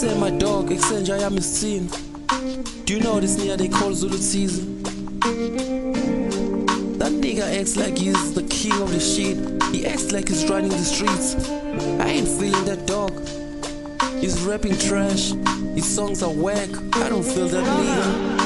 say my dog, Exenja yami scene. Do you know this nigga they call Zulu Teezy? That nigga acts like he's the king of the shit. He acts like he's running the streets. I ain't feeling that dog. He's rapping trash. His songs are whack. I don't feel that nigga.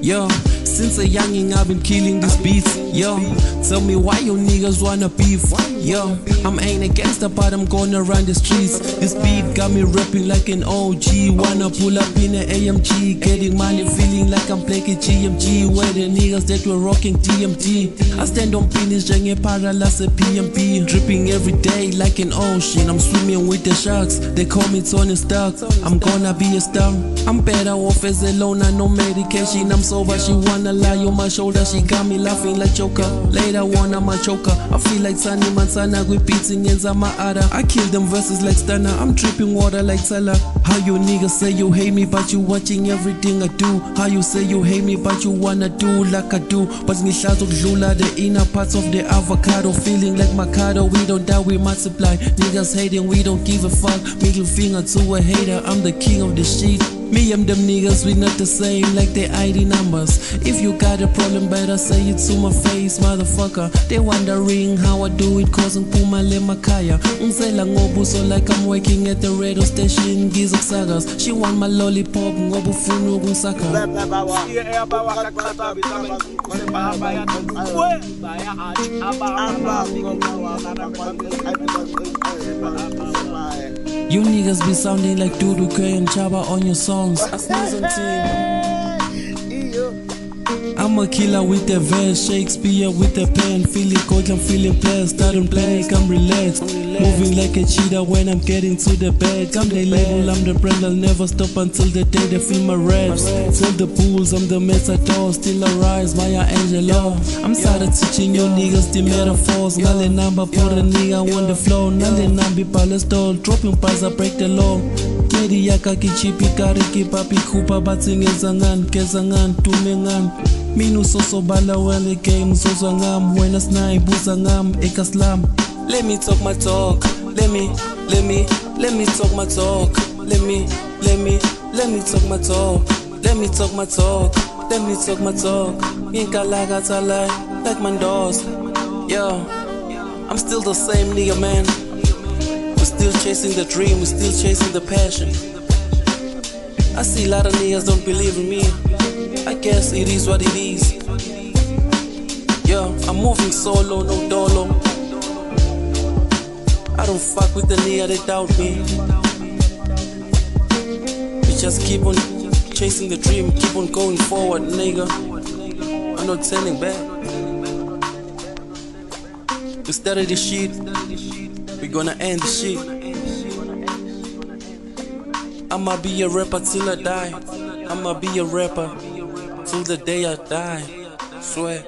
Yo, since a youngin' I've been killing these beats. Yo, tell me why you niggas wanna beef. Yo, I'm ain't a gangster but I'm gonna run the streets. This beat got me rapping like an OG. Wanna pull up in an AMG, getting money, feeling like I'm playing GMG. Where the niggas that were rocking TMT. I stand on finish, jenge paralase PMP. Dripping every day like an ocean. I'm swimming with the sharks. They call me Tony Stark. I'm gonna be a star. I'm better off as a loner, no medication. I'm sober, she wanna lie on my shoulder. She got me laughing like Joker. Later on I'm a choker. I feel like Sunny Montana with beats in my ada. I kill them verses like Stunner. I'm dripping water like Teller. How you niggas say you hate me but you watching everything I do. How you say you hate me but you wanna do like I do. But ngihlazo kudlula the inner parts of the avocado. Feeling like Mikado, we don't die, we multiply. Niggas hating, we don't give a fuck. Middle finger to a hater, I'm the king of the shit. Me and them niggas, we not the same like they ID numbers. If you got a problem, better say it to my face, motherfucker. They wondering how I do it, cause ngipuma Lemme kaya. Ngizela ngobuso like I'm working at the radio station, Gizo Sagas. She want my lollipop, ngobu funu ukungisaka. You niggas be sounding like Dudu K and Chaba on your songs. I sneeze on team. I'm a killer with the verse, Shakespeare with the pen. Feeling cold, I'm feeling blessed. Starting panic, I'm relaxed. Moving like a cheetah when I'm getting to the bed. I'm the label, I'm the brand, I'll never stop until the day they feel my raps. Fill the pools, I'm the matador, still I rise, Maya Angelou. I'm started teaching you niggas the metaphors. Ngale number, put a nigga on the floor. Nale nambi palestol, dropping bars, I break the law. Medi yaka kichipi kari kipapi kupa bating ezangan, kezangan, tumengan. Minu soso bala when the game soso ngam. When a snipe buza ngam, ekaslam. Let me talk my talk. Let me talk my talk. Let me talk my talk. Let me talk my talk. Let me talk my talk. Inka laga talai, like mandos. Yo, I'm still the same nigga, man. We're still chasing the dream, we're still chasing the passion. I see a lot of niggas don't believe in me. I guess it is what it is. Yo, I'm moving solo, no dolo. I don't fuck with the nigga that doubt me. We just keep on chasing the dream, keep on going forward, nigga. I'm not turning back. We started this shit, we gonna end this shit. I'ma be a rapper till I die. I'ma be a rapper till the day I die. Swear.